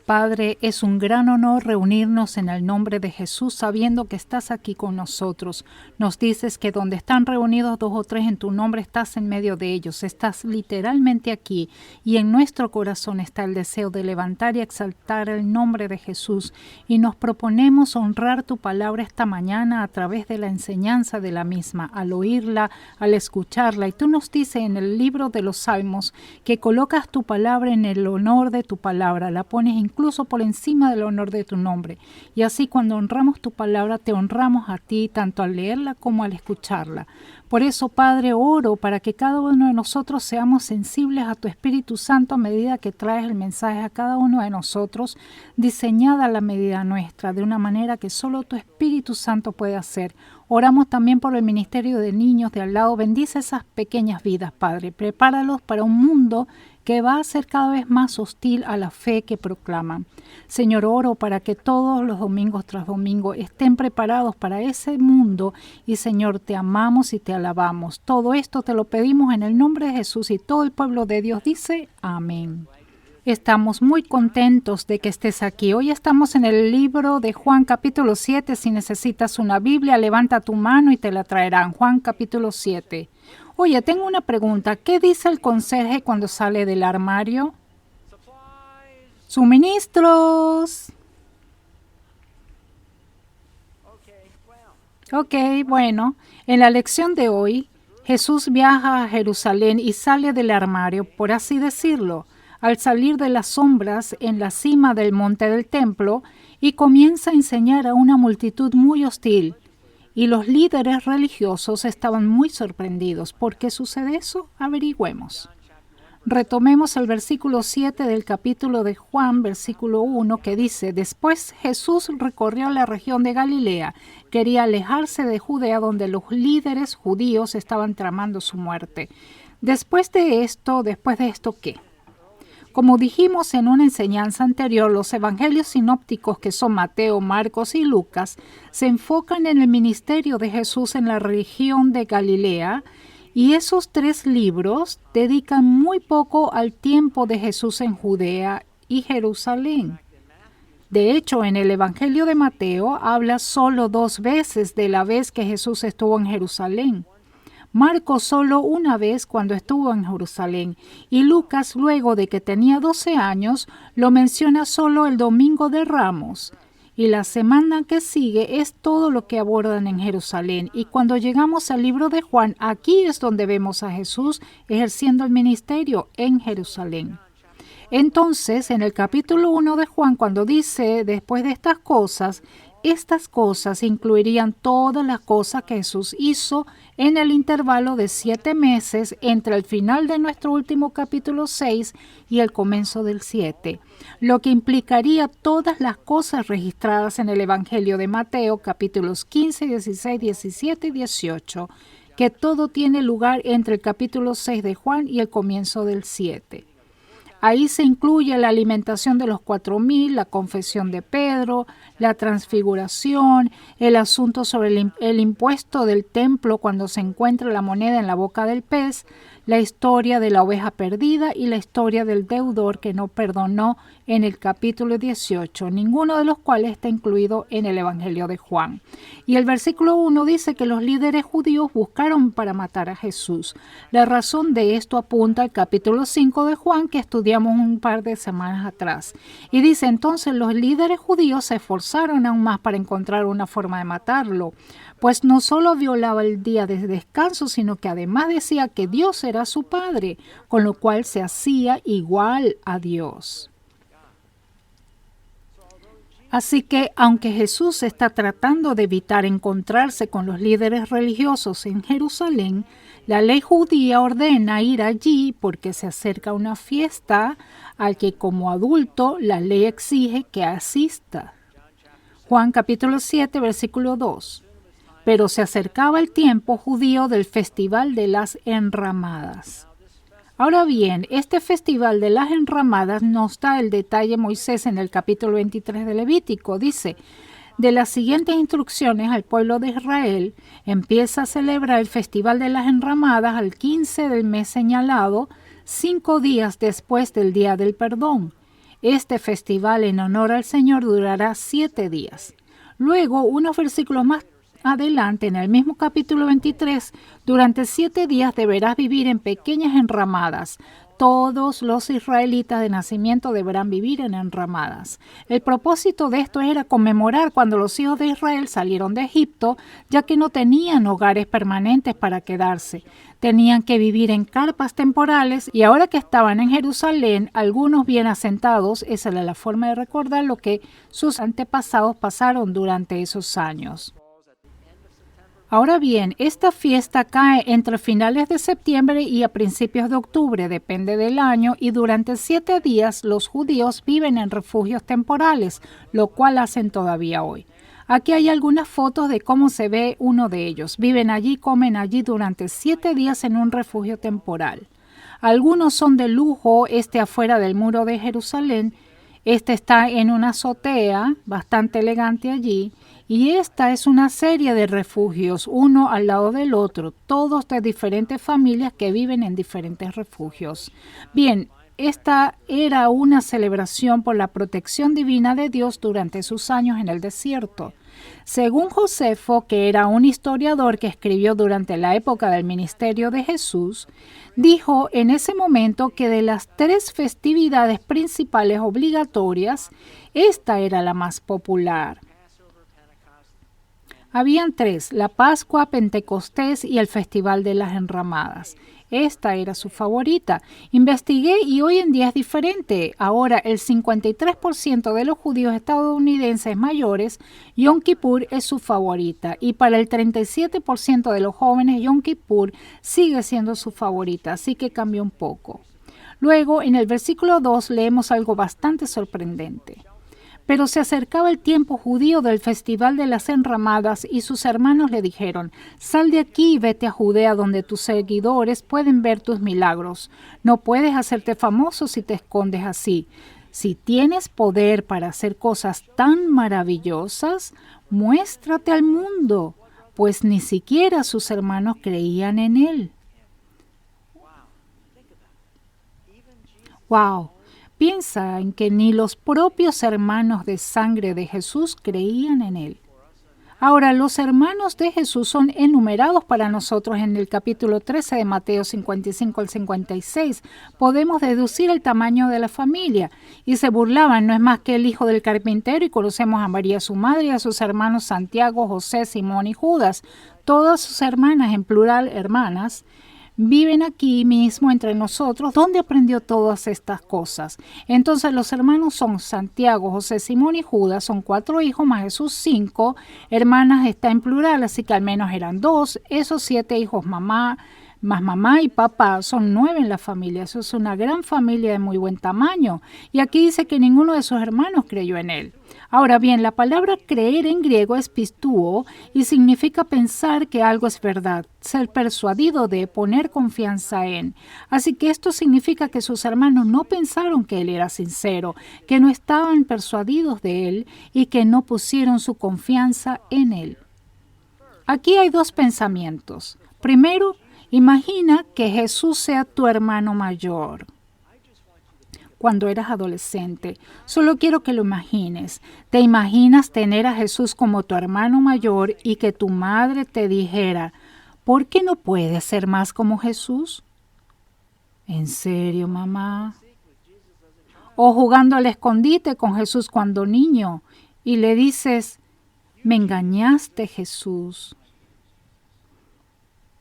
Padre, es un gran honor reunirnos en el nombre de Jesús sabiendo que estás aquí con nosotros. Nos dices que donde están reunidos 2 o 3 en tu nombre estás en medio de ellos. Estás literalmente aquí y en nuestro corazón está el deseo de levantar y exaltar el nombre de Jesús. Y nos proponemos honrar tu palabra esta mañana a través de la enseñanza de la misma, al oírla, al escucharla. Y tú nos dices en el libro de los Salmos que colocas tu palabra en el honor de tu palabra, la pones incluso por encima del honor de tu nombre. Y así cuando honramos tu palabra, te honramos a ti, tanto al leerla como al escucharla. Por eso, Padre, oro para que cada uno de nosotros seamos sensibles a tu Espíritu Santo a medida que traes el mensaje a cada uno de nosotros, diseñada a la medida nuestra, de una manera que solo tu Espíritu Santo puede hacer. Oramos también por el ministerio de niños de al lado. Bendice esas pequeñas vidas, Padre. Prepáralos para un mundo que va a ser cada vez más hostil a la fe que proclaman. Señor, oro para que todos los domingos tras domingo estén preparados para ese mundo y, Señor, te amamos y te alabamos. Todo esto te lo pedimos en el nombre de Jesús y todo el pueblo de Dios dice amén. Estamos muy contentos de que estés aquí. Hoy estamos en el libro de Juan capítulo 7. Si necesitas una Biblia, levanta tu mano y te la traerán. Juan capítulo 7. Oye, tengo una pregunta. ¿Qué dice el conserje cuando sale del armario? ¡Suministros! Ok, bueno. En la lección de hoy, Jesús viaja a Jerusalén y sale del armario, por así decirlo, al salir de las sombras en la cima del monte del templo y comienza a enseñar a una multitud muy hostil. Y los líderes religiosos estaban muy sorprendidos. ¿Por qué sucede eso? Averigüemos. Retomemos el versículo 7 del capítulo de Juan, versículo 1, que dice: Después Jesús recorrió la región de Galilea. Quería alejarse de Judea, donde los líderes judíos estaban tramando su muerte. Después de esto, ¿qué? Como dijimos en una enseñanza anterior, los evangelios sinópticos, que son Mateo, Marcos y Lucas, se enfocan en el ministerio de Jesús en la región de Galilea, y esos 3 libros dedican muy poco al tiempo de Jesús en Judea y Jerusalén. De hecho, en el Evangelio de Mateo habla solo 2 veces de la vez que Jesús estuvo en Jerusalén. Marcos solo una vez cuando estuvo en Jerusalén, y Lucas, luego de que tenía 12 años, lo menciona solo el Domingo de Ramos. Y la semana que sigue es todo lo que abordan en Jerusalén. Y cuando llegamos al libro de Juan, aquí es donde vemos a Jesús ejerciendo el ministerio en Jerusalén. Entonces, en el capítulo 1 de Juan, cuando dice, después de estas cosas incluirían todas las cosas que Jesús hizo en el intervalo de 7 meses entre el final de nuestro último capítulo 6 y el comienzo del 7, lo que implicaría todas las cosas registradas en el Evangelio de Mateo, capítulos 15, 16, 17 y 18, que todo tiene lugar entre el capítulo 6 de Juan y el comienzo del 7. Ahí se incluye la alimentación de los 4,000, la confesión de Pedro, la transfiguración, el asunto sobre el impuesto del templo cuando se encuentra la moneda en la boca del pez, la historia de la oveja perdida y la historia del deudor que no perdonó en el capítulo 18, ninguno de los cuales está incluido en el Evangelio de Juan. Y el versículo 1 dice que los líderes judíos buscaron para matar a Jesús. La razón de esto apunta al capítulo 5 de Juan que estudiamos un par de semanas atrás. Y dice, entonces los líderes judíos se esforzaron aún más para encontrar una forma de matarlo, pues no solo violaba el día de descanso, sino que además decía que Dios era su Padre, con lo cual se hacía igual a Dios. Así que, aunque Jesús está tratando de evitar encontrarse con los líderes religiosos en Jerusalén, la ley judía ordena ir allí porque se acerca una fiesta al que como adulto la ley exige que asista. Juan capítulo 7, versículo 2. Pero se acercaba el tiempo judío del festival de las enramadas. Ahora bien, este festival de las enramadas nos da el detalle Moisés en el capítulo 23 de Levítico. Dice, de las siguientes instrucciones al pueblo de Israel, empieza a celebrar el festival de las enramadas al 15 del mes señalado, 5 días después del día del perdón. Este festival en honor al Señor durará 7 días. Luego, unos versículos más adelante, en el mismo capítulo 23, durante 7 días deberás vivir en pequeñas enramadas. Todos los israelitas de nacimiento deberán vivir en enramadas. El propósito de esto era conmemorar cuando los hijos de Israel salieron de Egipto, ya que no tenían hogares permanentes para quedarse. Tenían que vivir en carpas temporales y ahora que estaban en Jerusalén, algunos bien asentados, esa era la forma de recordar lo que sus antepasados pasaron durante esos años. Ahora bien, esta fiesta cae entre finales de septiembre y a principios de octubre, depende del año, y durante 7 días los judíos viven en refugios temporales, lo cual hacen todavía hoy. Aquí hay algunas fotos de cómo se ve uno de ellos. Viven allí, comen allí durante 7 días en un refugio temporal. Algunos son de lujo, afuera del muro de Jerusalén. Este está en una azotea, bastante elegante allí. Y esta es una serie de refugios, uno al lado del otro, todos de diferentes familias que viven en diferentes refugios. Bien, esta era una celebración por la protección divina de Dios durante sus años en el desierto. Según Josefo, que era un historiador que escribió durante la época del ministerio de Jesús, dijo en ese momento que de las 3 festividades principales obligatorias, esta era la más popular. Habían 3, la Pascua, Pentecostés y el Festival de las Enramadas. Esta era su favorita. Investigué y hoy en día es diferente. Ahora el 53% de los judíos estadounidenses mayores, Yom Kippur es su favorita. Y para el 37% de los jóvenes, Yom Kippur sigue siendo su favorita, así que cambió un poco. Luego, en el versículo 2 leemos algo bastante sorprendente. Pero se acercaba el tiempo judío del Festival de las Enramadas y sus hermanos le dijeron: «Sal de aquí y vete a Judea donde tus seguidores pueden ver tus milagros. No puedes hacerte famoso si te escondes así. Si tienes poder para hacer cosas tan maravillosas, muéstrate al mundo», pues ni siquiera sus hermanos creían en él. ¡Wow! Piensa en que ni los propios hermanos de sangre de Jesús creían en él. Ahora, los hermanos de Jesús son enumerados para nosotros en el capítulo 13 de Mateo 55 al 56. Podemos deducir el tamaño de la familia. Y se burlaban, no es más que el hijo del carpintero, y conocemos a María su madre y a sus hermanos Santiago, José, Simón y Judas. Todas sus hermanas, en plural hermanas, viven aquí mismo entre nosotros. ¿Dónde aprendió todas estas cosas? Entonces los hermanos son Santiago, José, Simón y Judas. Son 4 hijos, más Jesús 5. Hermanas está en plural, así que al menos eran 2. Esos 7 hijos, más mamá y papá, son 9 en la familia. Eso es una gran familia de muy buen tamaño. Y aquí dice que ninguno de sus hermanos creyó en él. Ahora bien, la palabra creer en griego es pistúo y significa pensar que algo es verdad, ser persuadido de, poner confianza en. Así que esto significa que sus hermanos no pensaron que él era sincero, que no estaban persuadidos de él y que no pusieron su confianza en él. Aquí hay 2 pensamientos. Primero, imagina que Jesús sea tu hermano mayor. Cuando eras adolescente, solo quiero que lo imagines. ¿Te imaginas tener a Jesús como tu hermano mayor y que tu madre te dijera: ¿por qué no puedes ser más como Jesús? ¿En serio, mamá? O jugando al escondite con Jesús cuando niño y le dices: me engañaste, Jesús.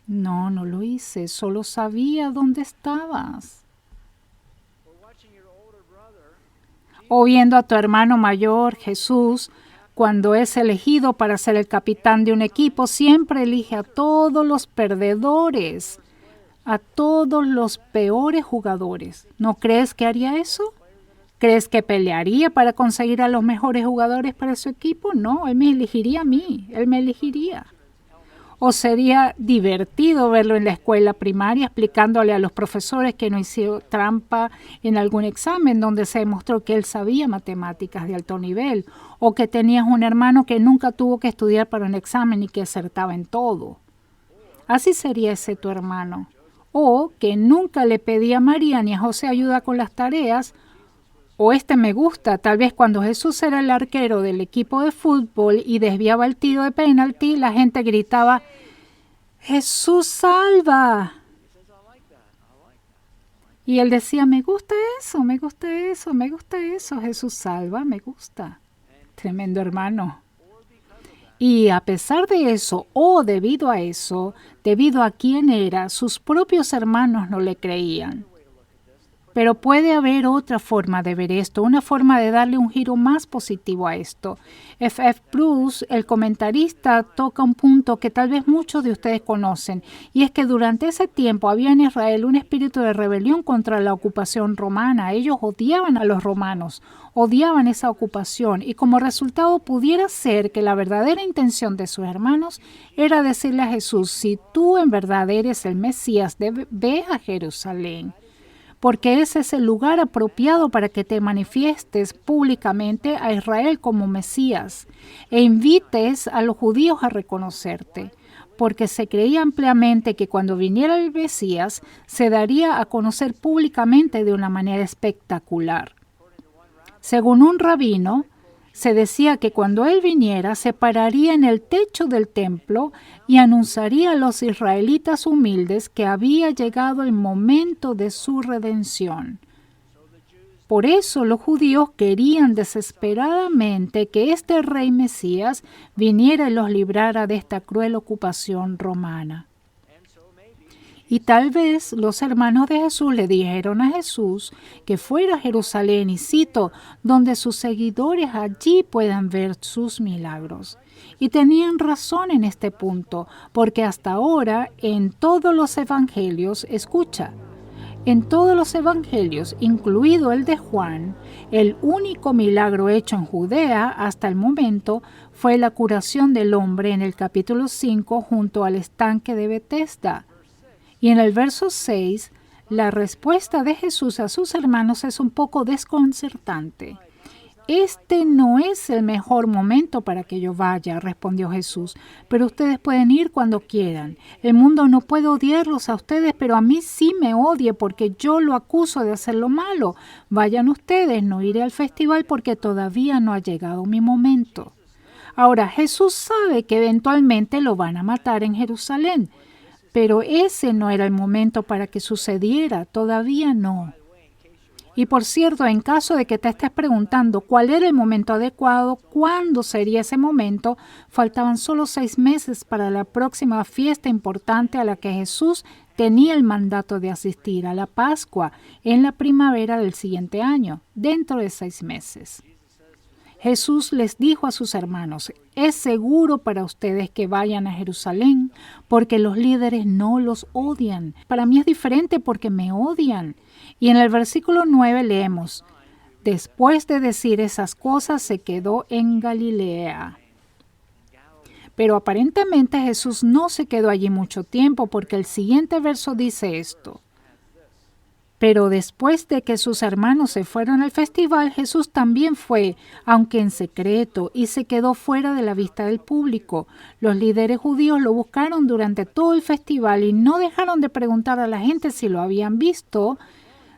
No, no lo hice, solo sabía dónde estabas. O viendo a tu hermano mayor, Jesús, cuando es elegido para ser el capitán de un equipo, siempre elige a todos los perdedores, a todos los peores jugadores. ¿No crees que haría eso? ¿Crees que pelearía para conseguir a los mejores jugadores para su equipo? No, él me elegiría a mí, él me elegiría. ¿O sería divertido verlo en la escuela primaria explicándole a los profesores que no hizo trampa en algún examen donde se demostró que él sabía matemáticas de alto nivel? ¿O que tenías un hermano que nunca tuvo que estudiar para un examen y que acertaba en todo? Así sería ese tu hermano. O que nunca le pedía a María ni a José ayuda con las tareas, O este me gusta, tal vez cuando Jesús era el arquero del equipo de fútbol y desviaba el tiro de penalti, la gente gritaba, ¡Jesús salva! Y él decía, me gusta eso, me gusta eso, me gusta eso, Jesús salva, me gusta. Tremendo hermano. Y a pesar de eso, o debido a eso, debido a quién era, sus propios hermanos no le creían. Pero puede haber otra forma de ver esto, una forma de darle un giro más positivo a esto. F.F. Bruce, el comentarista, toca un punto que tal vez muchos de ustedes conocen, y es que durante ese tiempo había en Israel un espíritu de rebelión contra la ocupación romana. Ellos odiaban a los romanos, odiaban esa ocupación, y como resultado pudiera ser que la verdadera intención de sus hermanos era decirle a Jesús, si tú en verdad eres el Mesías, ve a Jerusalén, porque ese es el lugar apropiado para que te manifiestes públicamente a Israel como Mesías e invites a los judíos a reconocerte, porque se creía ampliamente que cuando viniera el Mesías se daría a conocer públicamente de una manera espectacular. Según un rabino, se decía que cuando él viniera se pararía en el techo del templo y anunciaría a los israelitas humildes que había llegado el momento de su redención. Por eso los judíos querían desesperadamente que este rey Mesías viniera y los librara de esta cruel ocupación romana. Y tal vez los hermanos de Jesús le dijeron a Jesús que fuera a Jerusalén, y cito, donde sus seguidores allí puedan ver sus milagros. Y tenían razón en este punto, porque hasta ahora en todos los evangelios, escucha, en todos los evangelios, incluido el de Juan, el único milagro hecho en Judea hasta el momento fue la curación del hombre en el capítulo 5 junto al estanque de Betesda. Y en el verso 6, la respuesta de Jesús a sus hermanos es un poco desconcertante. Este no es el mejor momento para que yo vaya, respondió Jesús, pero ustedes pueden ir cuando quieran. El mundo no puede odiarlos a ustedes, pero a mí sí me odia porque yo lo acuso de hacer lo malo. Vayan ustedes, no iré al festival porque todavía no ha llegado mi momento. Ahora, Jesús sabe que eventualmente lo van a matar en Jerusalén. Pero ese no era el momento para que sucediera, todavía no. Y por cierto, en caso de que te estés preguntando cuál era el momento adecuado, cuándo sería ese momento, faltaban solo 6 meses para la próxima fiesta importante a la que Jesús tenía el mandato de asistir, a la Pascua, en la primavera del siguiente año, dentro de 6 meses. Jesús les dijo a sus hermanos, es seguro para ustedes que vayan a Jerusalén, porque los líderes no los odian. Para mí es diferente porque me odian. Y en el versículo 9 leemos, después de decir esas cosas se quedó en Galilea. Pero aparentemente Jesús no se quedó allí mucho tiempo, porque el siguiente verso dice esto. Pero después de que sus hermanos se fueron al festival, Jesús también fue, aunque en secreto, y se quedó fuera de la vista del público. Los líderes judíos lo buscaron durante todo el festival y no dejaron de preguntar a la gente si lo habían visto.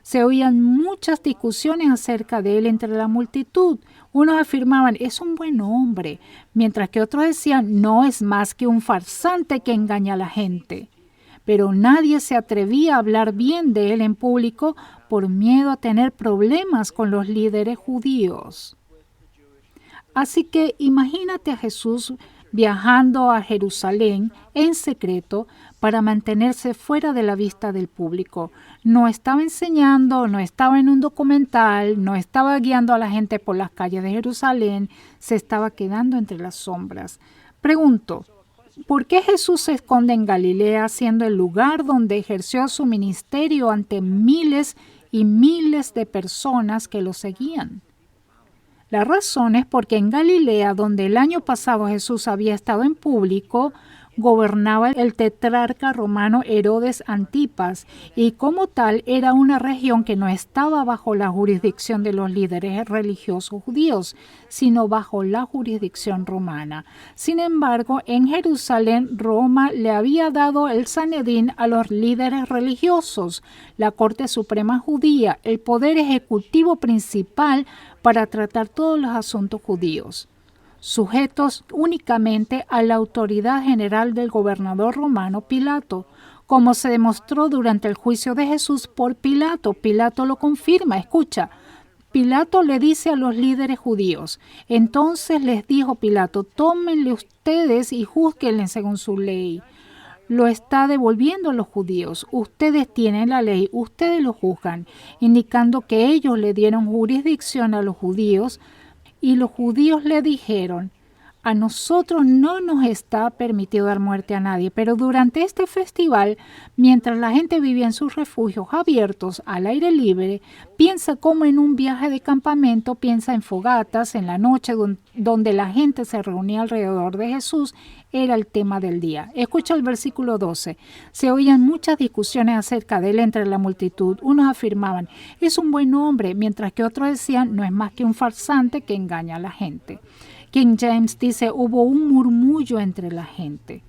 Se oían muchas discusiones acerca de él entre la multitud. Unos afirmaban, es un buen hombre, mientras que otros decían, no es más que un farsante que engaña a la gente. Pero nadie se atrevía a hablar bien de él en público por miedo a tener problemas con los líderes judíos. Así que imagínate a Jesús viajando a Jerusalén en secreto para mantenerse fuera de la vista del público. No estaba enseñando, no estaba en un documental, no estaba guiando a la gente por las calles de Jerusalén, se estaba quedando entre las sombras. Pregunto, ¿por qué Jesús se esconde en Galilea, siendo el lugar donde ejerció su ministerio ante miles y miles de personas que lo seguían? La razón es porque en Galilea, donde el año pasado Jesús había estado en público, gobernaba el tetrarca romano Herodes Antipas, y como tal era una región que no estaba bajo la jurisdicción de los líderes religiosos judíos, sino bajo la jurisdicción romana. Sin embargo, en Jerusalén, Roma le había dado el Sanedrín a los líderes religiosos, la Corte Suprema Judía, el poder ejecutivo principal para tratar todos los asuntos judíos, sujetos únicamente a la autoridad general del gobernador romano Pilato, como se demostró durante el juicio de Jesús por Pilato. Pilato lo confirma, escucha. Pilato le dice a los líderes judíos, entonces les dijo Pilato, tómenle ustedes y júzguenle según su ley. Lo está devolviendo a los judíos. Ustedes tienen la ley, ustedes lo juzgan, indicando que ellos le dieron jurisdicción a los judíos. Y los judíos le dijeron, a nosotros no nos está permitido dar muerte a nadie, pero durante este festival, mientras la gente vivía en sus refugios abiertos al aire libre, piensa como en un viaje de campamento, piensa en fogatas, en la noche donde la gente se reunía alrededor de Jesús, era el tema del día. Escucha el versículo 12. Se oían muchas discusiones acerca de él entre la multitud. Unos afirmaban, es un buen hombre, mientras que otros decían, no es más que un farsante que engaña a la gente. King James dice, hubo un murmullo entre la gente.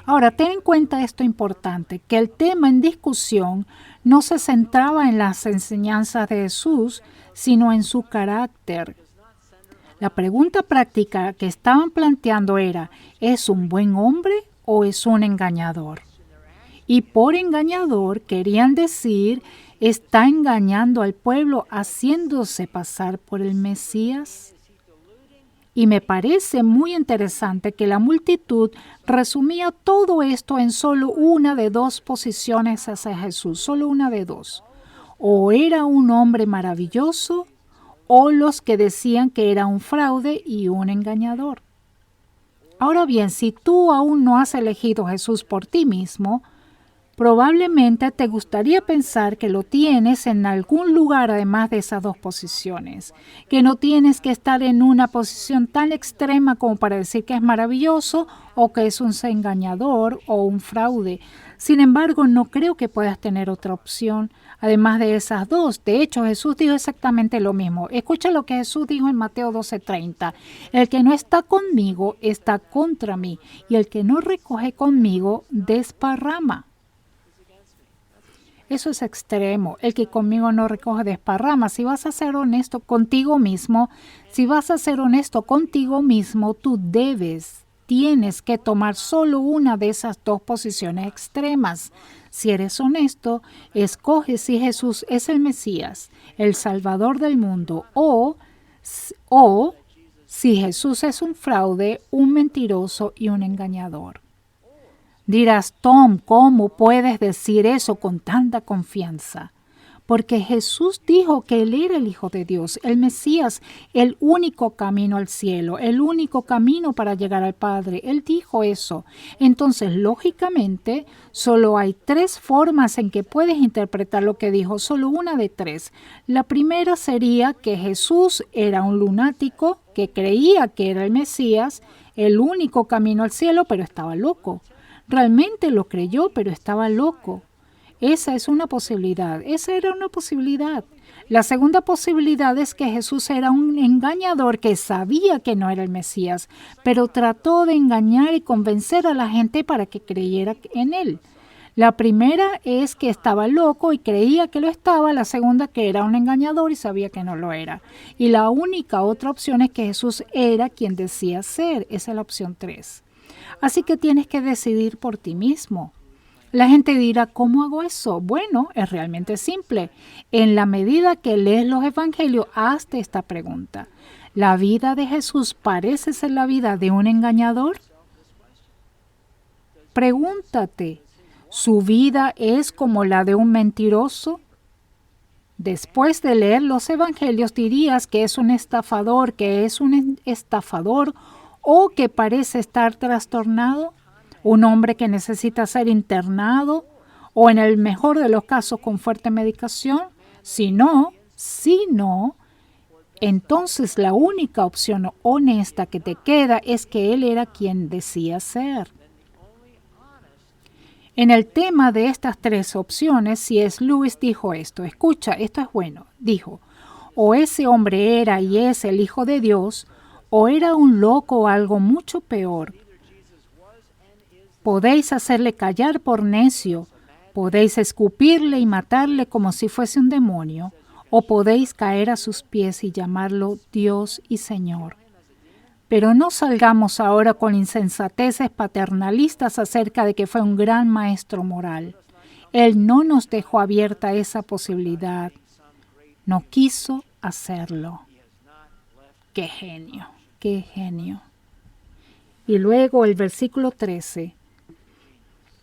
Ahora, ten en cuenta esto importante, que el tema en discusión no se centraba en las enseñanzas de Jesús, sino en su carácter. La pregunta práctica que estaban planteando era, ¿es un buen hombre o es un engañador? Y por engañador querían decir, ¿está engañando al pueblo haciéndose pasar por el Mesías? Y me parece muy interesante que la multitud resumía todo esto en solo una de dos posiciones hacia Jesús, solo una de dos. O era un hombre maravilloso, o los que decían que era un fraude y un engañador. Ahora bien, si tú aún no has elegido a Jesús por ti mismo, probablemente te gustaría pensar que lo tienes en algún lugar además de esas dos posiciones, que no tienes que estar en una posición tan extrema como para decir que es maravilloso o que es un engañador o un fraude. Sin embargo, no creo que puedas tener otra opción además de esas dos. De hecho, Jesús dijo exactamente lo mismo. Escucha lo que Jesús dijo en Mateo 12:30. El que no está conmigo está contra mí, y el que no recoge conmigo desparrama. Eso es extremo. El que conmigo no recoge desparrama. Si vas a ser honesto contigo mismo, tú tienes que tomar solo una de esas dos posiciones extremas. Si eres honesto, escoge si Jesús es el Mesías, el Salvador del mundo, o si Jesús es un fraude, un mentiroso y un engañador. Dirás, Tom, ¿cómo puedes decir eso con tanta confianza? Porque Jesús dijo que Él era el Hijo de Dios, el Mesías, el único camino al cielo, el único camino para llegar al Padre. Él dijo eso. Entonces, lógicamente, solo hay tres formas en que puedes interpretar lo que dijo, solo una de tres. La primera sería que Jesús era un lunático que creía que era el Mesías, el único camino al cielo, pero estaba loco. Realmente lo creyó, pero estaba loco. Esa es una posibilidad. Esa era una posibilidad. La segunda posibilidad es que Jesús era un engañador que sabía que no era el Mesías, pero trató de engañar y convencer a la gente para que creyera en él. La primera es que estaba loco y creía que lo estaba. La segunda, que era un engañador y sabía que no lo era. Y la única otra opción es que Jesús era quien decía ser. Esa es la opción 3. Así que tienes que decidir por ti mismo. La gente dirá, ¿cómo hago eso? Bueno, es realmente simple. En la medida que lees los evangelios, hazte esta pregunta. ¿La vida de Jesús parece ser la vida de un engañador? Pregúntate, ¿su vida es como la de un mentiroso? Después de leer los evangelios dirías que es un estafador, o que parece estar trastornado, un hombre que necesita ser internado, o en el mejor de los casos con fuerte medicación. Si no, entonces la única opción honesta que te queda es que él era quien decía ser. En el tema de estas tres opciones, C.S. Lewis dijo esto. Escucha, esto es bueno. Dijo, o ese hombre era y es el Hijo de Dios, o era un loco o algo mucho peor. Podéis hacerle callar por necio, podéis escupirle y matarle como si fuese un demonio, o podéis caer a sus pies y llamarlo Dios y Señor. Pero no salgamos ahora con insensateces paternalistas acerca de que fue un gran maestro moral. Él no nos dejó abierta esa posibilidad. No quiso hacerlo. ¡Qué genio! ¡Qué genio! Y luego el versículo 13.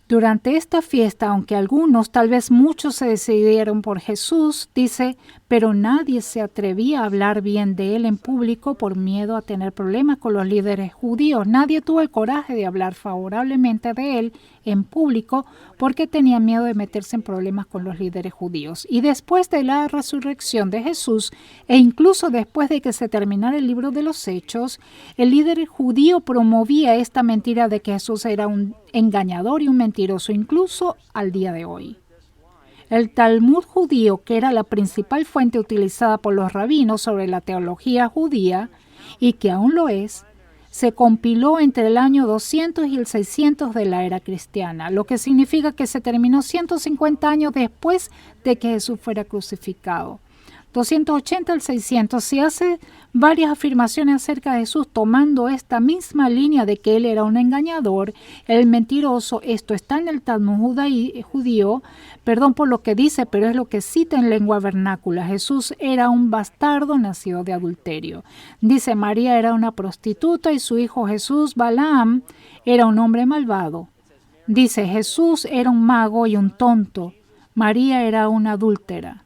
Durante esta fiesta, aunque algunos, tal vez muchos, se decidieron por Jesús, dice, pero nadie se atrevía a hablar bien de él en público por miedo a tener problemas con los líderes judíos. Nadie tuvo el coraje de hablar favorablemente de él en público porque tenía miedo de meterse en problemas con los líderes judíos. Y después de la resurrección de Jesús, e incluso después de que se terminara el libro de los Hechos, el líder judío promovía esta mentira de que Jesús era un engañador y un mentiroso, incluso al día de hoy. El Talmud judío, que era la principal fuente utilizada por los rabinos sobre la teología judía, y que aún lo es, se compiló entre el año 200 y el 600 de la era cristiana, lo que significa que se terminó 150 años después de que Jesús fuera crucificado. 280 al 600, se hace varias afirmaciones acerca de Jesús tomando esta misma línea de que él era un engañador, el mentiroso. Esto está en el Talmud judío, perdón por lo que dice, pero es lo que cita en lengua vernácula. Jesús era un bastardo nacido de adulterio. Dice, María era una prostituta y su hijo Jesús, Balaam, era un hombre malvado. Dice, Jesús era un mago y un tonto. María era una adúltera.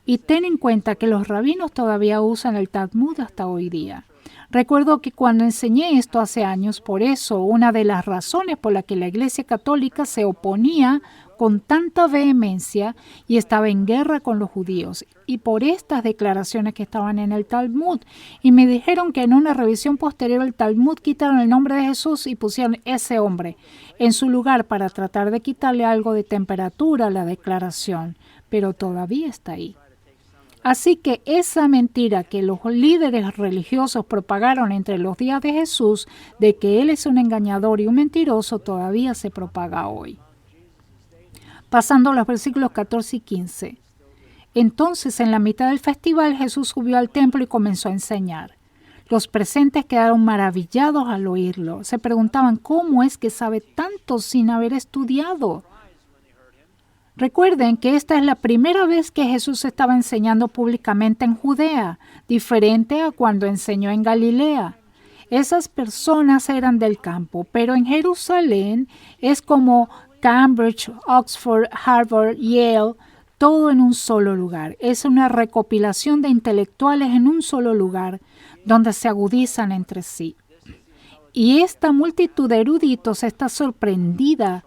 Y ten en cuenta que los rabinos todavía usan el Talmud hasta hoy día. Recuerdo que cuando enseñé esto hace años, por eso una de las razones por la que la Iglesia Católica se oponía con tanta vehemencia y estaba en guerra con los judíos, y por estas declaraciones que estaban en el Talmud. Y me dijeron que en una revisión posterior del Talmud quitaron el nombre de Jesús y pusieron ese hombre en su lugar para tratar de quitarle algo de temperatura a la declaración, pero todavía está ahí. Así que esa mentira que los líderes religiosos propagaron entre los días de Jesús, de que él es un engañador y un mentiroso, todavía se propaga hoy. Pasando a los versículos 14 y 15. Entonces, en la mitad del festival, Jesús subió al templo y comenzó a enseñar. Los presentes quedaron maravillados al oírlo. Se preguntaban, ¿cómo es que sabe tanto sin haber estudiado? Recuerden que esta es la primera vez que Jesús estaba enseñando públicamente en Judea, diferente a cuando enseñó en Galilea. Esas personas eran del campo, pero en Jerusalén es como Cambridge, Oxford, Harvard, Yale, todo en un solo lugar. Es una recopilación de intelectuales en un solo lugar, donde se agudizan entre sí. Y esta multitud de eruditos está sorprendida,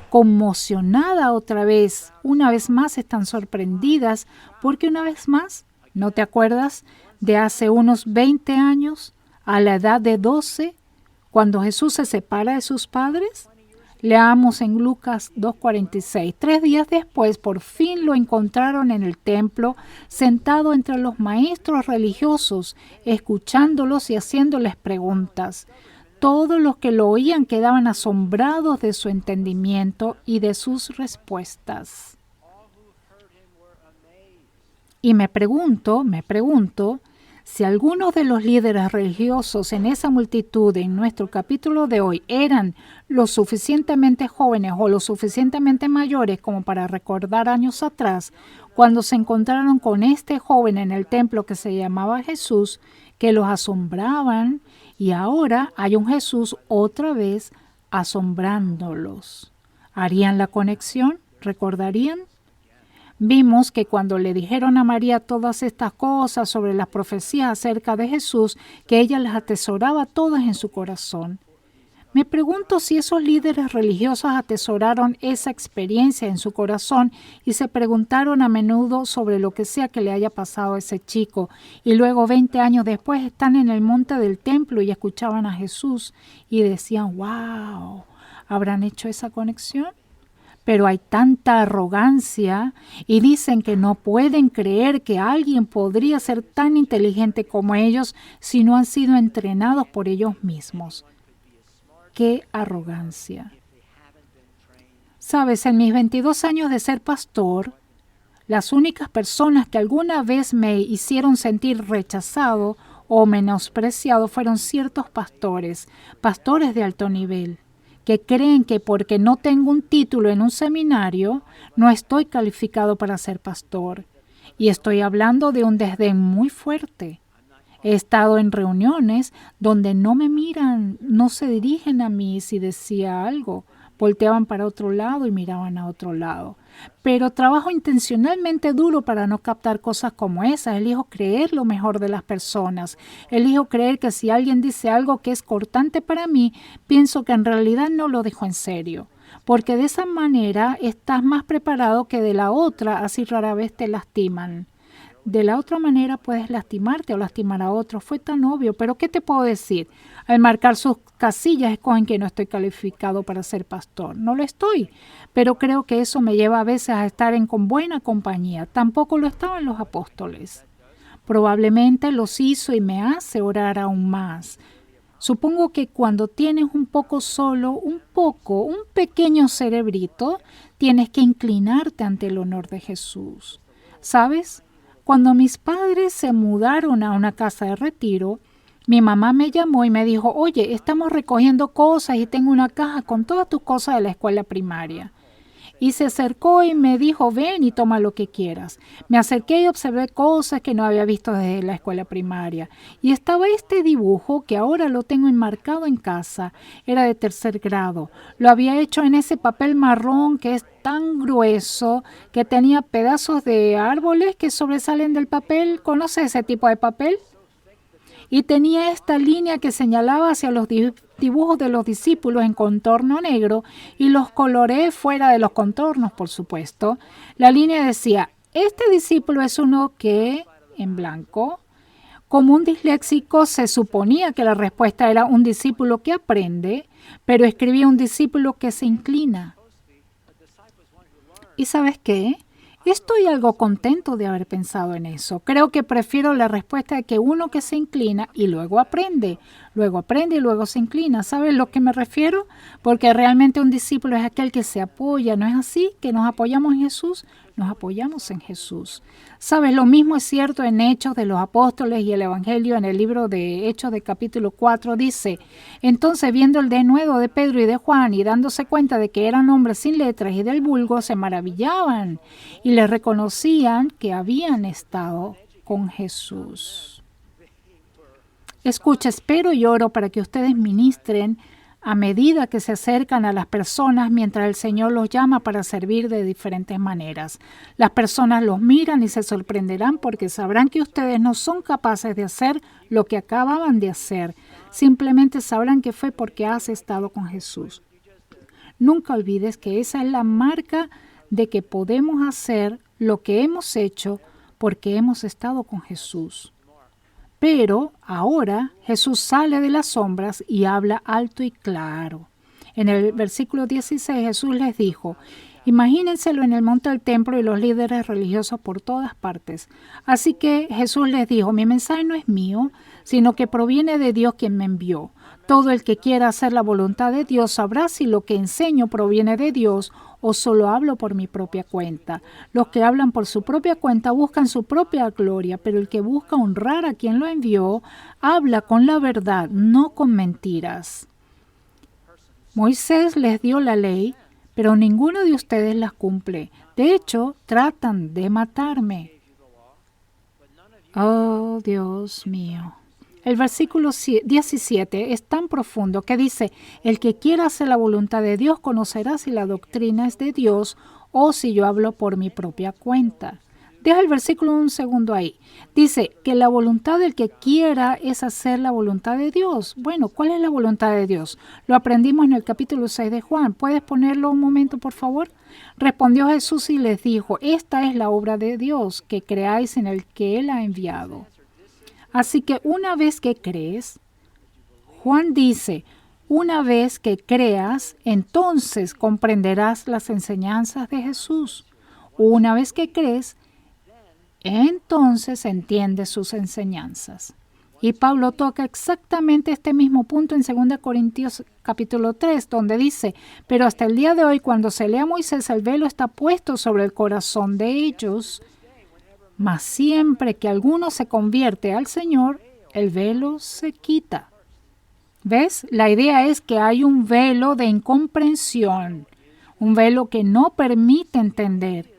conmocionada otra vez. Una vez más están sorprendidas porque una vez más, ¿no te acuerdas de hace unos 20 años, a la edad de 12, cuando Jesús se separa de sus padres? Leamos en Lucas 2:46. 3 días después, por fin lo encontraron en el templo, sentado entre los maestros religiosos, escuchándolos y haciéndoles preguntas. Todos los que lo oían quedaban asombrados de su entendimiento y de sus respuestas. Y me pregunto, si algunos de los líderes religiosos en esa multitud en nuestro capítulo de hoy eran lo suficientemente jóvenes o lo suficientemente mayores como para recordar años atrás, cuando se encontraron con este joven en el templo que se llamaba Jesús, que los asombraban, y ahora hay un Jesús otra vez asombrándolos. ¿Harían la conexión? ¿Recordarían? Vimos que cuando le dijeron a María todas estas cosas sobre las profecías acerca de Jesús, que ella las atesoraba todas en su corazón. Me pregunto si esos líderes religiosos atesoraron esa experiencia en su corazón y se preguntaron a menudo sobre lo que sea que le haya pasado a ese chico, y luego 20 años después están en el monte del templo y escuchaban a Jesús y decían, ¡wow! ¿Habrán hecho esa conexión? Pero hay tanta arrogancia y dicen que no pueden creer que alguien podría ser tan inteligente como ellos si no han sido entrenados por ellos mismos. ¡Qué arrogancia! Sabes, en mis 22 años de ser pastor, las únicas personas que alguna vez me hicieron sentir rechazado o menospreciado fueron ciertos pastores de alto nivel, que creen que porque no tengo un título en un seminario, no estoy calificado para ser pastor. Y estoy hablando de un desdén muy fuerte. He estado en reuniones donde no me miran, no se dirigen a mí si decía algo. Volteaban para otro lado y miraban a otro lado. Pero trabajo intencionalmente duro para no captar cosas como esas. Elijo creer lo mejor de las personas. Elijo creer que si alguien dice algo que es cortante para mí, pienso que en realidad no lo dijo en serio. Porque de esa manera estás más preparado que de la otra, así rara vez te lastiman. De la otra manera puedes lastimarte o lastimar a otros. Fue tan obvio, pero ¿qué te puedo decir? Al marcar sus casillas escogen que no estoy calificado para ser pastor. No lo estoy, pero creo que eso me lleva a veces a estar con buena compañía. Tampoco lo estaban los apóstoles. Probablemente los hizo y me hace orar aún más. Supongo que cuando tienes un poco solo, un pequeño cerebrito, tienes que inclinarte ante el honor de Jesús. ¿Sabes? Cuando mis padres se mudaron a una casa de retiro, mi mamá me llamó y me dijo, oye, estamos recogiendo cosas y tengo una caja con todas tus cosas de la escuela primaria. Y se acercó y me dijo, ven y toma lo que quieras. Me acerqué y observé cosas que no había visto desde la escuela primaria. Y estaba este dibujo que ahora lo tengo enmarcado en casa. Era de 3er grado. Lo había hecho en ese papel marrón que es tan grueso que tenía pedazos de árboles que sobresalen del papel. ¿Conoces ese tipo de papel? Y tenía esta línea que señalaba hacia los dibujos de los discípulos en contorno negro y los coloreé fuera de los contornos, por supuesto. La línea decía, este discípulo es uno que, en blanco, como un disléxico se suponía que la respuesta era un discípulo que aprende, pero escribía un discípulo que se inclina. ¿Y sabes qué? Estoy algo contento de haber pensado en eso. Creo que prefiero la respuesta de que uno que se inclina y luego aprende y luego se inclina. ¿Sabes a lo que me refiero? Porque realmente un discípulo es aquel que se apoya. ¿No es así? Que nos apoyamos en Jesús. Nos apoyamos en Jesús. ¿Sabes? Lo mismo es cierto en Hechos de los Apóstoles y el Evangelio en el libro de Hechos de capítulo 4. Dice, entonces viendo el denuedo de Pedro y de Juan y dándose cuenta de que eran hombres sin letras y del vulgo, se maravillaban y les reconocían que habían estado con Jesús. Escucha, espero y oro para que ustedes ministren a medida que se acercan a las personas mientras el Señor los llama para servir de diferentes maneras. Las personas los miran y se sorprenderán porque sabrán que ustedes no son capaces de hacer lo que acababan de hacer. Simplemente sabrán que fue porque has estado con Jesús. Nunca olvides que esa es la marca de que podemos hacer lo que hemos hecho porque hemos estado con Jesús. Pero ahora Jesús sale de las sombras y habla alto y claro. En el versículo 16 Jesús les dijo, imagínenselo en el monte del templo y los líderes religiosos por todas partes. Así que Jesús les dijo, mi mensaje no es mío, sino que proviene de Dios quien me envió. Todo el que quiera hacer la voluntad de Dios sabrá si lo que enseño proviene de Dios o solo hablo por mi propia cuenta. Los que hablan por su propia cuenta buscan su propia gloria, pero el que busca honrar a quien lo envió, habla con la verdad, no con mentiras. Moisés les dio la ley, pero ninguno de ustedes las cumple. De hecho, tratan de matarme. Oh, Dios mío. El versículo 17 es tan profundo que dice, el que quiera hacer la voluntad de Dios conocerá si la doctrina es de Dios o si yo hablo por mi propia cuenta. Deja el versículo un segundo ahí. Dice que la voluntad del que quiera es hacer la voluntad de Dios. Bueno, ¿cuál es la voluntad de Dios? Lo aprendimos en el capítulo 6 de Juan. ¿Puedes ponerlo un momento, por favor? Respondió Jesús y les dijo, esta es la obra de Dios, que creáis en el que Él ha enviado. Así que una vez que crees, Juan dice, Una vez que creas, entonces comprenderás las enseñanzas de Jesús. Una vez que crees, entonces entiendes sus enseñanzas. Y Pablo toca exactamente este mismo punto en 2 Corintios capítulo 3, donde dice: pero hasta el día de hoy, cuando se lee a Moisés, el velo está puesto sobre el corazón de ellos, mas siempre que alguno se convierte al Señor, el velo se quita. ¿Ves? La idea es que hay un velo de incomprensión, un velo que no permite entender.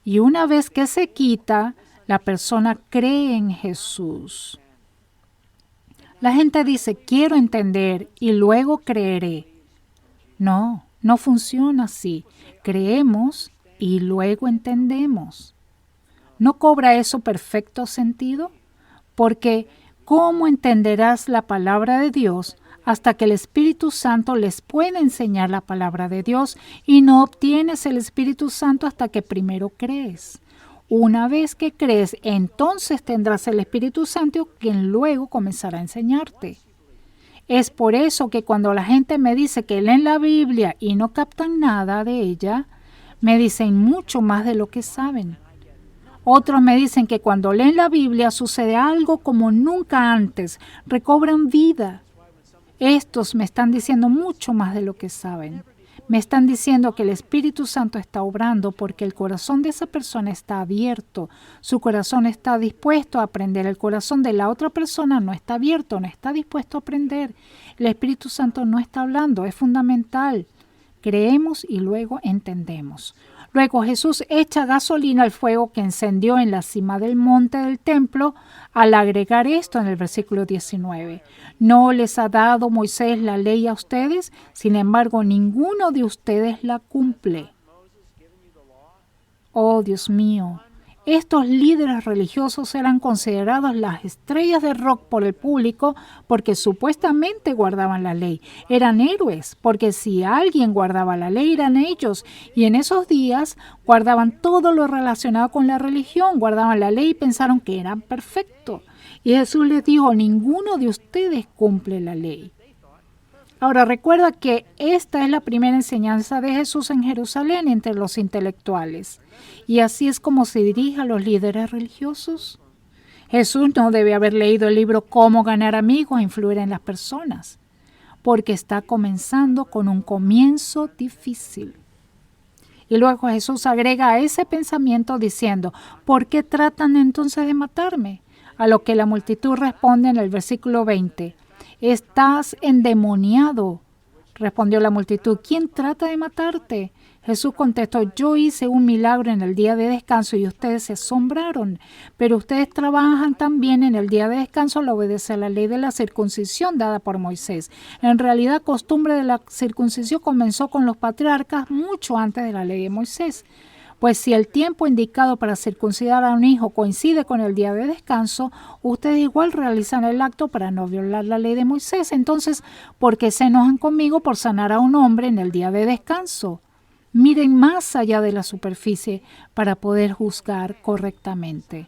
Y una vez que se quita, la persona cree en Jesús. La gente dice: quiero entender y luego creeré. No, no funciona así. Creemos y luego entendemos. ¿No cobra eso perfecto sentido? Porque ¿cómo entenderás la palabra de Dios hasta que el Espíritu Santo les pueda enseñar la palabra de Dios? Y no obtienes el Espíritu Santo hasta que primero crees. Una vez que crees, entonces tendrás el Espíritu Santo, quien luego comenzará a enseñarte. Es por eso que cuando la gente me dice que leen la Biblia y no captan nada de ella, me dicen mucho más de lo que saben. Otros me dicen que cuando leen la Biblia sucede algo como nunca antes, recobran vida. Estos me están diciendo mucho más de lo que saben. Me están diciendo que el Espíritu Santo está obrando porque el corazón de esa persona está abierto. Su corazón está dispuesto a aprender. El corazón de la otra persona no está abierto, no está dispuesto a aprender. El Espíritu Santo no está hablando, es fundamental. Creemos y luego entendemos. Luego Jesús echa gasolina al fuego que encendió en la cima del monte del templo al agregar esto en el versículo 19. ¿No les ha dado Moisés la ley a ustedes? Sin embargo, ninguno de ustedes la cumple. Oh, Dios mío. Estos líderes religiosos eran considerados las estrellas de rock por el público porque supuestamente guardaban la ley. Eran héroes porque si alguien guardaba la ley eran ellos. Y en esos días guardaban todo lo relacionado con la religión, guardaban la ley y pensaron que eran perfectos. Y Jesús les dijo: ninguno de ustedes cumple la ley. Ahora recuerda que esta es la primera enseñanza de Jesús en Jerusalén entre los intelectuales. Y así es como se dirige a los líderes religiosos. Jesús no debe haber leído el libro Cómo ganar amigos e influir en las personas, porque está comenzando con un comienzo difícil. Y luego Jesús agrega a ese pensamiento diciendo: ¿por qué tratan entonces de matarme? A lo que la multitud responde en el versículo 20. Estás endemoniado, respondió la multitud. ¿Quién trata de matarte? Jesús contestó: yo hice un milagro en el día de descanso y ustedes se asombraron, pero ustedes trabajan también en el día de descanso al obedecer la ley de la circuncisión dada por Moisés. En realidad, la costumbre de la circuncisión comenzó con los patriarcas mucho antes de la ley de Moisés. Pues si el tiempo indicado para circuncidar a un hijo coincide con el día de descanso, ustedes igual realizan el acto para no violar la ley de Moisés. Entonces, ¿por qué se enojan conmigo por sanar a un hombre en el día de descanso? Miren más allá de la superficie para poder juzgar correctamente.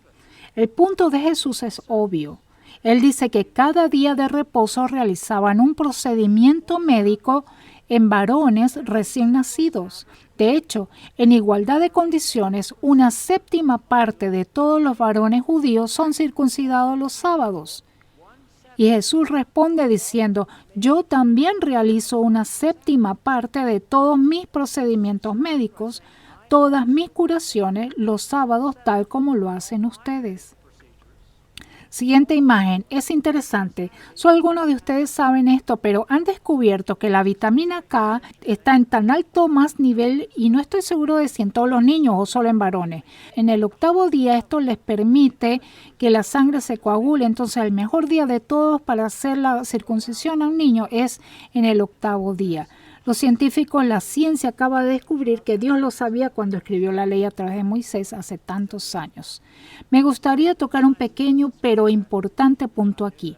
El punto de Jesús es obvio. Él dice que cada día de reposo realizaban un procedimiento médico en varones recién nacidos. De hecho, en igualdad de condiciones, una séptima parte de todos los varones judíos son circuncidados los sábados. Y Jesús responde diciendo: yo también realizo una séptima parte de todos mis procedimientos médicos, todas mis curaciones los sábados, tal como lo hacen ustedes. Siguiente imagen, es interesante. Solo algunos de ustedes saben esto, pero han descubierto que la vitamina K está en tan alto más nivel, y no estoy seguro de si en todos los niños o solo en varones. En el 8º día esto les permite que la sangre se coagule, entonces el mejor día de todos para hacer la circuncisión a un niño es en el 8º día. Los científicos, la ciencia acaba de descubrir que Dios lo sabía cuando escribió la ley a través de Moisés hace tantos años. Me gustaría tocar un pequeño pero importante punto aquí.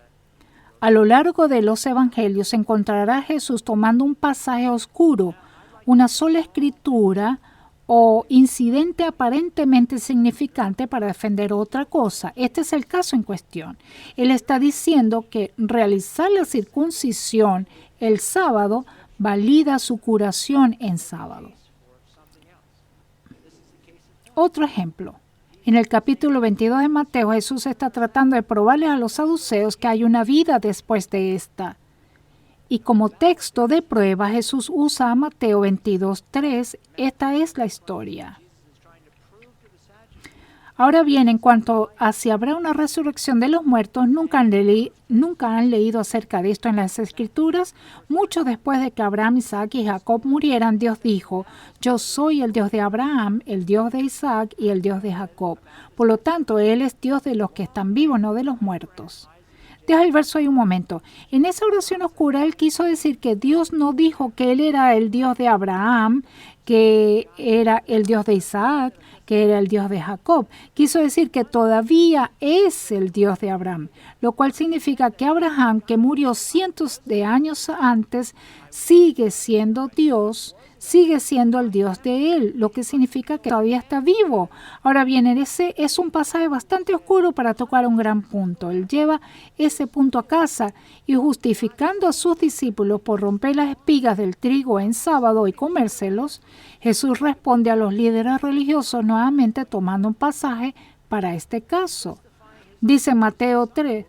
A lo largo de los evangelios encontrará a Jesús tomando un pasaje oscuro, una sola escritura o incidente aparentemente significante para defender otra cosa. Este es el caso en cuestión. Él está diciendo que realizar la circuncisión el sábado valida su curación en sábado. Otro ejemplo. En el capítulo 22 de Mateo, Jesús está tratando de probarles a los saduceos que hay una vida después de esta. Y como texto de prueba, Jesús usa a Mateo 22:3. Esta es la historia. Ahora bien, en cuanto a si habrá una resurrección de los muertos, nunca han leído acerca de esto en las Escrituras. Mucho después de que Abraham, Isaac y Jacob murieran, Dios dijo: yo soy el Dios de Abraham, el Dios de Isaac y el Dios de Jacob. Por lo tanto, Él es Dios de los que están vivos, no de los muertos. Deja el verso ahí un momento. En esa oración oscura, Él quiso decir que Dios no dijo que Él era el Dios de Abraham, que era el Dios de Isaac, que era el Dios de Jacob. Quiso decir que todavía es el Dios de Abraham, lo cual significa que Abraham, que murió cientos de años antes, sigue siendo Dios, sigue siendo el Dios de él, lo que significa que todavía está vivo. Ahora bien, ese es un pasaje bastante oscuro para tocar un gran punto. Él lleva ese punto a casa y justificando a sus discípulos por romper las espigas del trigo en sábado y comérselos, Jesús responde a los líderes religiosos nuevamente tomando un pasaje para este caso. Dice Mateo 3.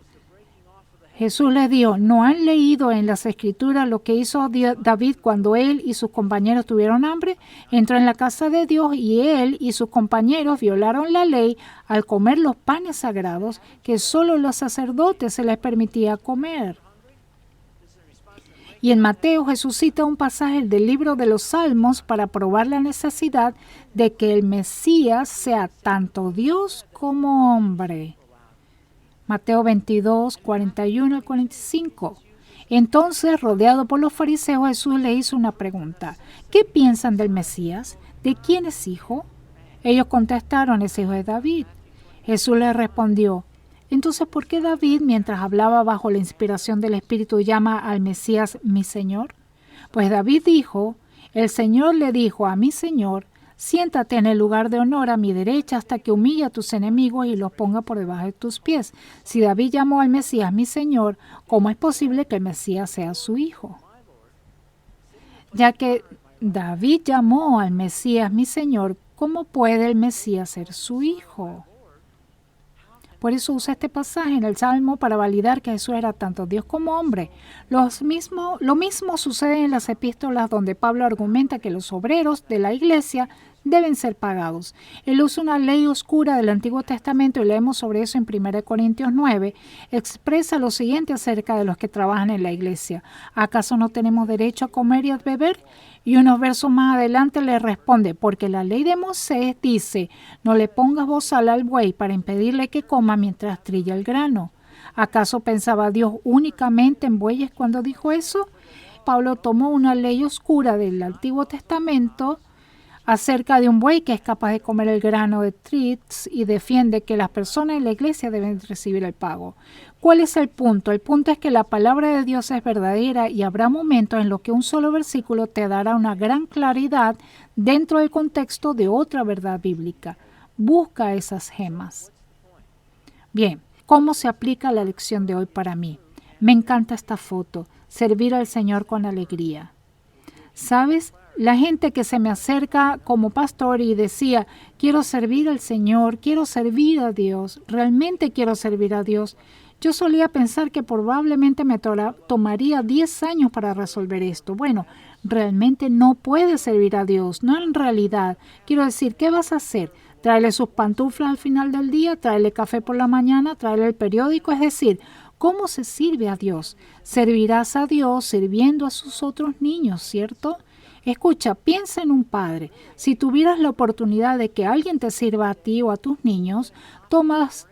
Jesús les dijo: ¿no han leído en las Escrituras lo que hizo David cuando él y sus compañeros tuvieron hambre? Entró en la casa de Dios y él y sus compañeros violaron la ley al comer los panes sagrados que solo los sacerdotes se les permitía comer. Y en Mateo Jesús cita un pasaje del libro de los Salmos para probar la necesidad de que el Mesías sea tanto Dios como hombre. Mateo 22, 41 al 45. Entonces, rodeado por los fariseos, Jesús le hizo una pregunta. ¿Qué piensan del Mesías? ¿De quién es hijo? Ellos contestaron: es hijo de David. Jesús les respondió: entonces, ¿por qué David, mientras hablaba bajo la inspiración del Espíritu, llama al Mesías mi Señor? Pues David dijo: el Señor le dijo a mi Señor: siéntate en el lugar de honor a mi derecha hasta que humille a tus enemigos y los ponga por debajo de tus pies. Si David llamó al Mesías mi Señor, ¿cómo es posible que el Mesías sea su hijo? Ya que David llamó al Mesías mi Señor, ¿cómo puede el Mesías ser su hijo? Por eso usa este pasaje en el Salmo para validar que Jesús era tanto Dios como hombre. Lo mismo sucede en las epístolas donde Pablo argumenta que los obreros de la iglesia deben ser pagados. Él usa una ley oscura del Antiguo Testamento, y leemos sobre eso en 1 Corintios 9, expresa lo siguiente acerca de los que trabajan en la iglesia. ¿Acaso no tenemos derecho a comer y a beber? Y unos versos más adelante le responde: porque la ley de Moisés dice: no le pongas bozal al buey para impedirle que coma mientras trilla el grano. ¿Acaso pensaba Dios únicamente en bueyes cuando dijo eso? Pablo tomó una ley oscura del Antiguo Testamento acerca de un buey que es capaz de comer el grano de trigo y defiende que las personas en la iglesia deben recibir el pago. ¿Cuál es el punto? El punto es que la palabra de Dios es verdadera y habrá momentos en los que un solo versículo te dará una gran claridad dentro del contexto de otra verdad bíblica. Busca esas gemas. Bien, ¿cómo se aplica la lección de hoy para mí? Me encanta esta foto: servir al Señor con alegría. ¿Sabes? La gente que se me acerca como pastor y decía: quiero servir al Señor, quiero servir a Dios, realmente quiero servir a Dios. Yo solía pensar que probablemente me tomaría 10 años para resolver esto. Bueno, realmente no puedes servir a Dios, no en realidad. Quiero decir, ¿qué vas a hacer? ¿Traerle sus pantuflas al final del día? ¿Traerle café por la mañana? ¿Traerle el periódico? Es decir, ¿cómo se sirve a Dios? Servirás a Dios sirviendo a sus otros niños, ¿cierto? Escucha, piensa en un padre. Si tuvieras la oportunidad de que alguien te sirva a ti o a tus niños, tomas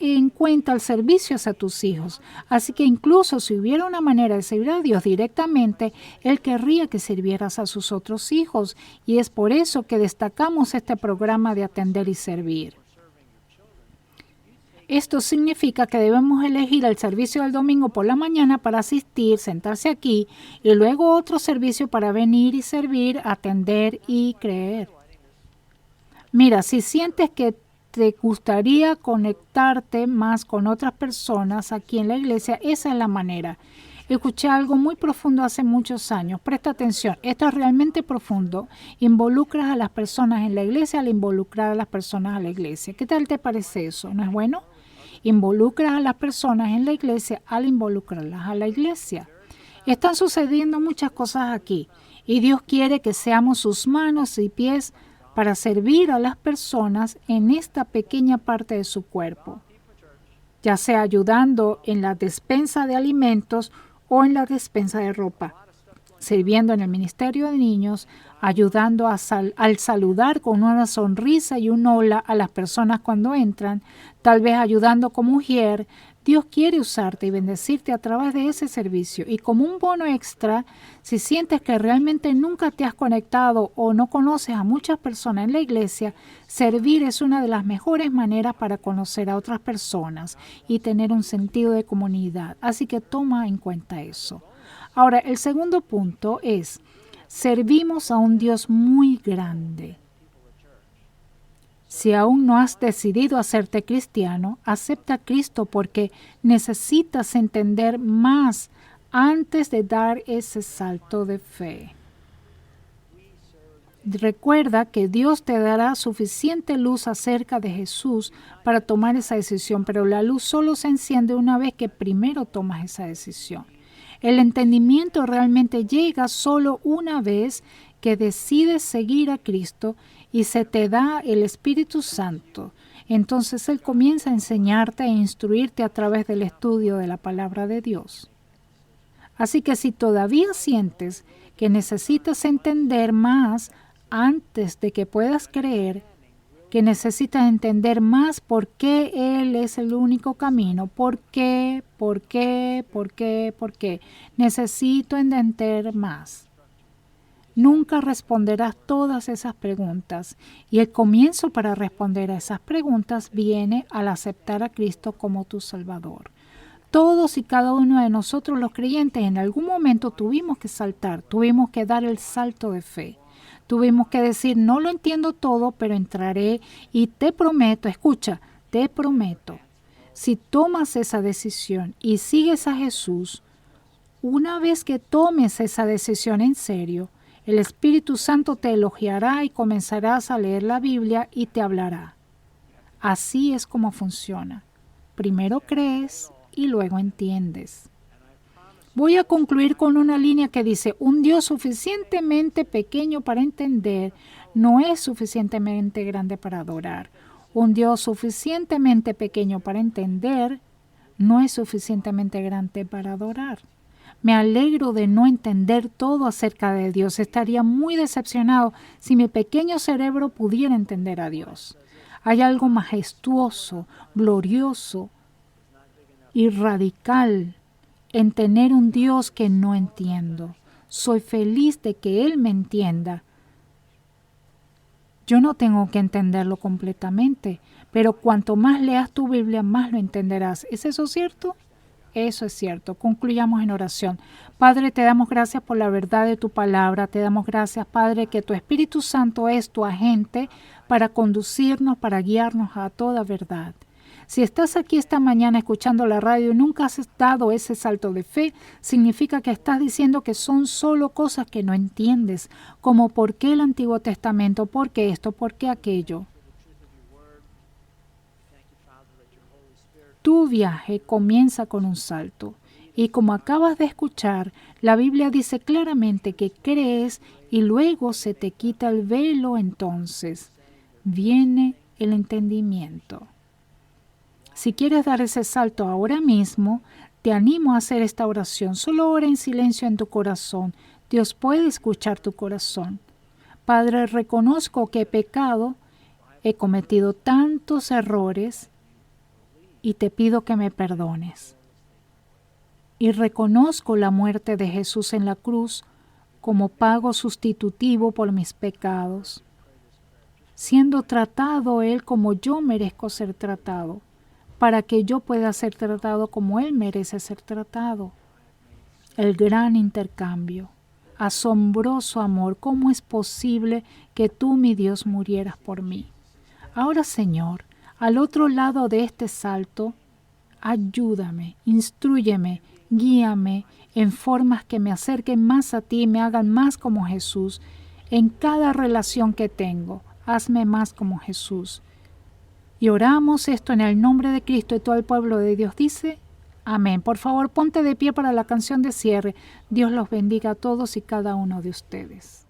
en cuenta el servicio hacia tus hijos. Así que incluso si hubiera una manera de servir a Dios directamente, Él querría que sirvieras a sus otros hijos. Y es por eso que destacamos este programa de atender y servir. Esto significa que debemos elegir el servicio del domingo por la mañana para asistir, sentarse aquí, y luego otro servicio para venir y servir, atender y creer. Mira, si sientes que te gustaría conectarte más con otras personas aquí en la iglesia, esa es la manera. Escuché algo muy profundo hace muchos años. Presta atención, esto es realmente profundo. Involucras a las personas en la iglesia al involucrar a las personas a la iglesia. ¿Qué tal te parece eso? ¿No es bueno? Involucras a las personas en la iglesia al involucrarlas a la iglesia. Están sucediendo muchas cosas aquí y Dios quiere que seamos sus manos y pies para servir a las personas en esta pequeña parte de su cuerpo, ya sea ayudando en la despensa de alimentos o en la despensa de ropa, sirviendo en el ministerio de niños, ayudando al saludar con una sonrisa y un hola a las personas cuando entran, tal vez ayudando como mujer. Dios quiere usarte y bendecirte a través de ese servicio. Y como un bono extra, si sientes que realmente nunca te has conectado o no conoces a muchas personas en la iglesia, servir es una de las mejores maneras para conocer a otras personas y tener un sentido de comunidad. Así que toma en cuenta eso. Ahora, el segundo punto es, servimos a un Dios muy grande. Si aún no has decidido hacerte cristiano, acepta a Cristo porque necesitas entender más antes de dar ese salto de fe. Recuerda que Dios te dará suficiente luz acerca de Jesús para tomar esa decisión, pero la luz solo se enciende una vez que primero tomas esa decisión. El entendimiento realmente llega solo una vez que decides seguir a Cristo y se te da el Espíritu Santo. Entonces Él comienza a enseñarte e instruirte a través del estudio de la palabra de Dios. Así que si todavía sientes que necesitas entender más antes de que puedas creer, que necesitas entender más por qué Él es el único camino, por qué, necesito entender más. Nunca responderás todas esas preguntas y el comienzo para responder a esas preguntas viene al aceptar a Cristo como tu Salvador. Todos y cada uno de nosotros los creyentes en algún momento tuvimos que saltar, tuvimos que dar el salto de fe. Tuvimos que decir, no lo entiendo todo, pero entraré y te prometo, escucha, te prometo, si tomas esa decisión y sigues a Jesús, una vez que tomes esa decisión en serio, el Espíritu Santo te elogiará y comenzarás a leer la Biblia y te hablará. Así es como funciona. Primero crees y luego entiendes. Voy a concluir con una línea que dice, un Dios suficientemente pequeño para entender no es suficientemente grande para adorar. Un Dios suficientemente pequeño para entender no es suficientemente grande para adorar. Me alegro de no entender todo acerca de Dios. Estaría muy decepcionado si mi pequeño cerebro pudiera entender a Dios. Hay algo majestuoso, glorioso y radical en tener un Dios que no entiendo. Soy feliz de que Él me entienda. Yo no tengo que entenderlo completamente, pero cuanto más leas tu Biblia, más lo entenderás. ¿Es eso cierto? Eso es cierto. Concluyamos en oración. Padre, te damos gracias por la verdad de tu palabra. Te damos gracias, Padre, que tu Espíritu Santo es tu agente para conducirnos, para guiarnos a toda verdad. Si estás aquí esta mañana escuchando la radio y nunca has dado ese salto de fe, significa que estás diciendo que son solo cosas que no entiendes, como por qué el Antiguo Testamento, por qué esto, por qué aquello. Tu viaje comienza con un salto. Y como acabas de escuchar, la Biblia dice claramente que crees y luego se te quita el velo, entonces viene el entendimiento. Si quieres dar ese salto ahora mismo, te animo a hacer esta oración. Solo ora en silencio en tu corazón. Dios puede escuchar tu corazón. Padre, reconozco que he pecado, he cometido tantos errores y te pido que me perdones. Y reconozco la muerte de Jesús en la cruz como pago sustitutivo por mis pecados, siendo tratado Él como yo merezco ser tratado, para que yo pueda ser tratado como Él merece ser tratado. El gran intercambio, asombroso amor, ¿cómo es posible que tú, mi Dios, murieras por mí? Ahora, Señor, al otro lado de este salto, ayúdame, instrúyeme, guíame en formas que me acerquen más a ti y me hagan más como Jesús. En cada relación que tengo, hazme más como Jesús. Y oramos esto en el nombre de Cristo, y todo el pueblo de Dios dice, amén. Por favor, ponte de pie para la canción de cierre. Dios los bendiga a todos y cada uno de ustedes.